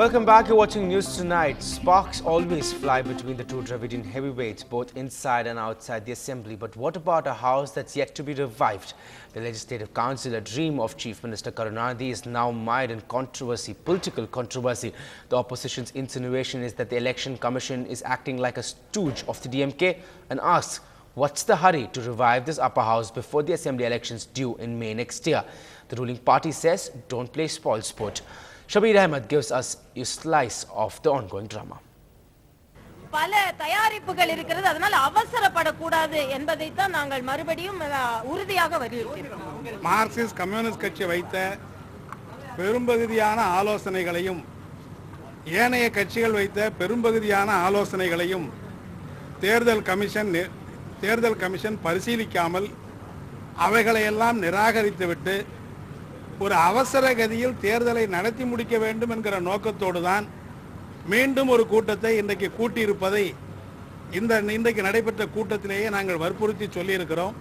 Welcome back. You're watching News Tonight. Sparks always fly between the two Dravidian heavyweights, both inside and outside the assembly. But what about a house that's yet to be revived? The Legislative Council, a dream of Chief Minister Karunanidhi, is now mired in controversy, political controversy. The opposition's insinuation is that the Election Commission is acting like a stooge of the DMK and asks, what's the hurry to revive this upper house before the assembly elections due in May next year? The ruling party says, don't play spoilsport. Shabir Ahmed gives us a slice of the ongoing drama. Marxist Communist கட்சி வைத்த பெரும்பகுதியான ஆலோசனைகளையும் ஏனைய கட்சிகள் வைத்த பெரும்பகுதியான ஆலோசனைகளையும் தேர்தல் commission பரிசீலிக்காமல் அவைகளை எல்லாம் நிராகரித்துவிட்டு ஒரு அவசர கதியில் தேர்தலை நடத்தி முடிக்க வேண்டும் என்கிற நோக்கத்தோடு தான் மீண்டும் ஒரு கூட்டத்தை இன்றைக்கு கூட்டி இருப்பதை இன்றைக்கு நடைபெற்ற கூட்டத்திலேயே நாங்கள் வற்புறுத்தி சொல்லி இருக்கிறோம்.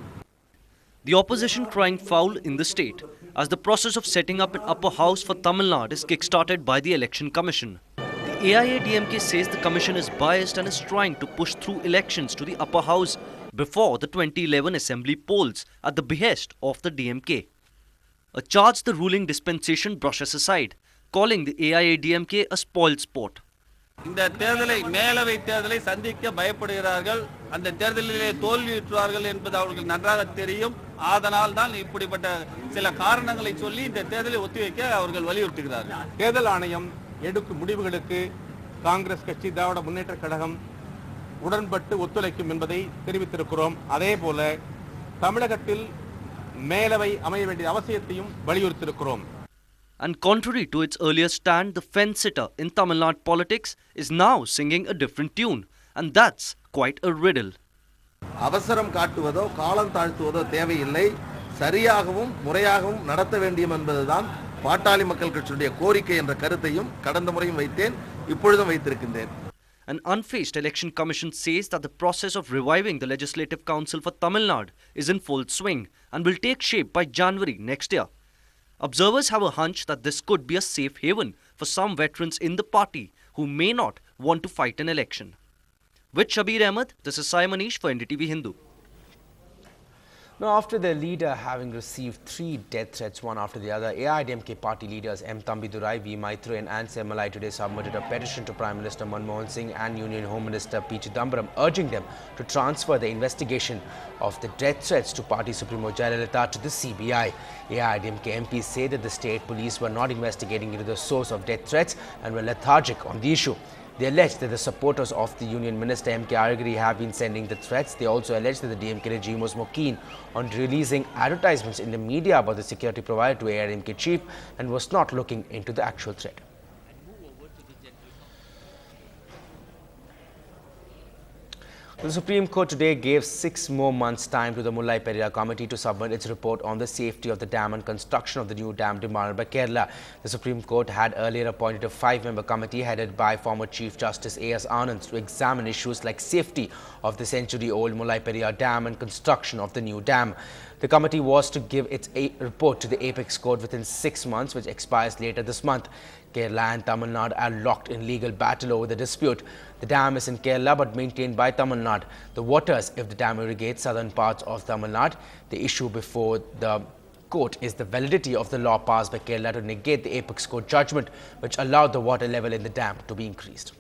The opposition crying foul in the state as the process of setting up an upper house for Tamil Nadu is kick-started by the Election Commission. The AIADMK says the commission is biased and is trying to push through elections to the upper house before the 2011 assembly polls at the behest of the DMK. A charge the ruling dispensation brushes aside, calling the AIADMK a spoiled sport. இந்த தேர்தலை மேலவை தேர்தலை சந்திக்க பயப்படுகிறார்கள், அந்த தேர்தலிலே தோல்வியுற்றார்கள் என்பது அவர்களுக்கு நன்றாக தெரியும். அதனால் தான் இப்படிப்பட்ட சில காரணங்களை சொல்லி இந்த தேர்தலை ஒத்திவைக்க அவர்கள் வலியுறுத்துகிறார்கள். தேர்தல் ஆணையம் எடுக்கும் முடிவுகளுக்கு காங்கிரஸ் கட்சி, திராவிட முன்னேற்ற கழகம் உடன்பட்டு ஒத்துழைக்கும் என்பதை தெரிவித்திருக்கிறோம். அதேபோல தமிழகத்தில் மேலவை அமைய வேண்டிய அவசியத்தையும் வலியுறுத்தியிருக்கிறோம். And contrary to its earlier stand, the fence-sitter in Tamil Nadu politics is now singing a different tune, and that's quite a riddle. அவசரம் காட்டுவதோ காலம் தாழ்த்துவதோ தேவையில்லை, சரியாகவும் முறையாகவும் நடத்த வேண்டும் என்பதுதான் பாட்டாளி மக்கள் கட்சியுடைய கோரிக்கை என்ற கருத்தையும் கடந்த முறையும் வைத்தேன், இப்பொழுதும் வைத்திருக்கின்றேன். An unfazed Election Commission says that the process of reviving the Legislative Council for Tamil Nadu is in full swing and will take shape by January next year. Observers have a hunch that this could be a safe haven for some veterans in the party who may not want to fight an election. With Shabir Ahmed, this is Sai Manish for NDTV Hindu. Now, after the leader having received 3 death threats, one after the other, AIADMK party leaders M. Thambidurai, V. Maithreyan and Semalai today submitted a petition to Prime Minister Manmohan Singh and Union Home Minister P. Chidambaram, urging them to transfer the investigation of the death threats to Party Supremo Jayalalitha to the CBI. AIADMK MPs say that the state police were not investigating into the source of death threats and were lethargic on the issue. They allege that the supporters of the Union Minister M.K. Arigiri have been sending the threats. They also allege that the DMK regime was more keen on releasing advertisements in the media about the security provided to AIADMK chief and was not looking into the actual threat. The Supreme Court today gave 6 more months' time to the Mullai Periyar Committee to submit its report on the safety of the dam and construction of the new dam demanded by Kerala. The Supreme Court had earlier appointed a 5-member committee headed by former Chief Justice A.S. Anand to examine issues like safety of the century-old Mullai Periyar Dam and construction of the new dam. The committee was to give its report to the Apex Court within 6 months, which expires later this month. Kerala and Tamil Nadu are locked in legal battle over the dispute. The dam is in Kerala but maintained by Tamil Nadu. The waters, if the dam irrigates southern parts of Tamil Nadu, the issue before the court is the validity of the law passed by Kerala to negate the Apex Court judgment, which allowed the water level in the dam to be increased.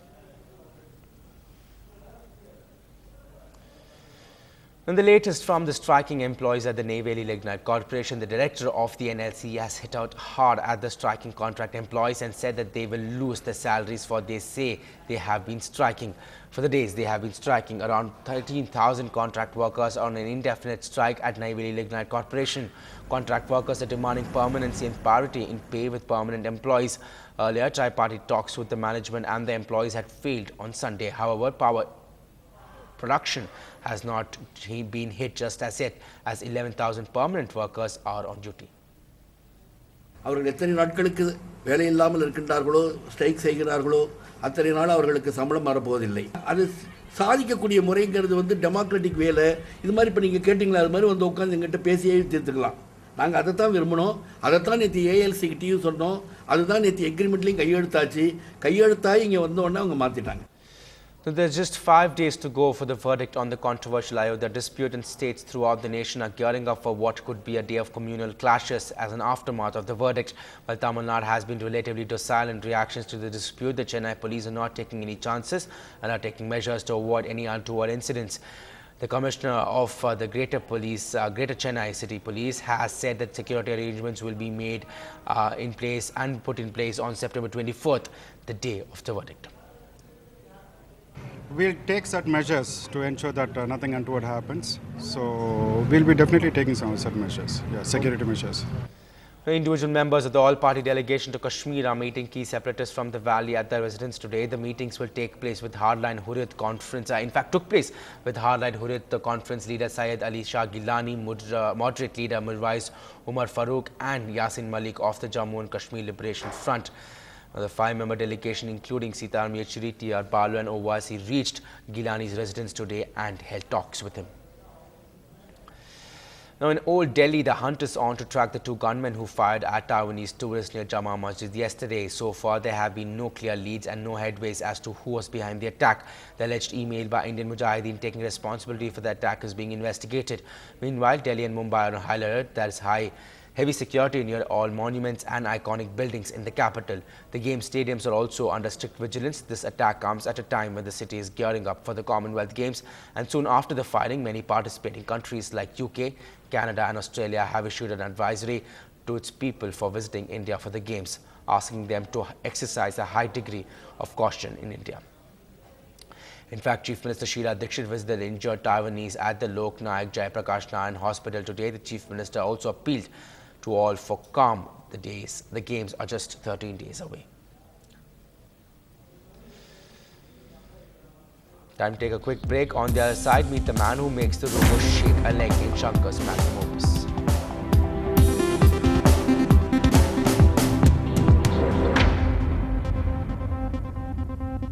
And the latest from the striking employees at the Neyveli Lignite Corporation, the director of the NLC has hit out hard at the striking contract employees and said that they will lose their salaries for they say they have been striking. For the days they have been striking, around 13,000 contract workers on an indefinite strike at Neyveli Lignite Corporation. Contract workers are demanding permanency and parity in pay with permanent employees. Earlier, tripartite talks with the management and the employees had failed on Sunday. However, power production has not been hit just as yet, as 11,000 permanent workers are on duty. அவர்கள் எத்தனை நாட்களுக்கு வேலை இல்லாமல் இருக்கின்றார்களோ, strike செய்கிறார்களோ, அத்தனை நாள் அவர்களுக்கு சம்பளம் வரப்போவதில்லை. அது சாதிக்கக்கூடிய முறைங்கிறது டெமோக்ராட்டிக் வேலை. இது மாதிரி இப்போ நீங்கள் கேட்டிங்களா, அது மாதிரி உட்காந்து எங்கிட்ட பேசியே தீர்த்துக்கலாம். நாங்கள் அதை தான் விரும்பினோம், அதை தான் நேற்று ஏஎல்சிக்கிட்டையும் சொன்னோம், அதுதான் நேற்று எக்ரிமெண்ட்லேயும் கையெழுத்தாச்சு. கையெழுத்தாகி இங்கே வந்தோடனே அவங்க மாற்றிட்டாங்க. There's just 5 days to go for the verdict on the controversial Ayodhya dispute, and states throughout the nation are gearing up for what could be a day of communal clashes as an aftermath of the verdict. While Tamil Nadu has been relatively docile in reactions to the dispute, the Chennai police are not taking any chances and are taking measures to avoid any untoward incidents. The Commissioner of the Greater Chennai City Police has said that security arrangements will be made in place and put in place on September 24th, the day of the verdict. We'll take certain measures to ensure that nothing untoward happens. So we'll be definitely taking some certain measures, security measures. Individual members of the all-party delegation to Kashmir are meeting key separatists from the valley at their residence today. The meetings will take place with Hardline Hurriyat conference. Took place with Hardline Hurriyat conference leader Syed Ali Shah Gilani, moderate leader Mirwais Umar Farooq, and Yasin Malik of the Jammu and Kashmir Liberation Front. The 5-member delegation, including Sitaram Yechuri, T.R. Balu and Owaisi, reached Gilani's residence today and held talks with him. Now in Old Delhi, the hunt is on to track the 2 gunmen who fired at Taiwanese tourists near Jama Masjid yesterday. So far, there have been no clear leads and no headways as to who was behind the attack. The alleged email by Indian Mujahideen taking responsibility for the attack is being investigated. Meanwhile, Delhi and Mumbai are on high alert. There is heavy security near all monuments and iconic buildings in the capital. The game stadiums are also under strict vigilance. This attack comes at a time when the city is gearing up for the Commonwealth Games, and soon after the firing, many participating countries like UK, Canada and Australia have issued an advisory to its people for visiting India for the Games, asking them to exercise a high degree of caution in India. In fact, Chief Minister Sheila Dikshit visited the injured Taiwanese at the Lok Nayak Jayaprakash Nayan Hospital today. The Chief Minister also appealed to all for calm. The games are just 13 days away. Time to take a quick break. On the other side, meet the man who makes the robot shake a leg in Shankar's magnum opus.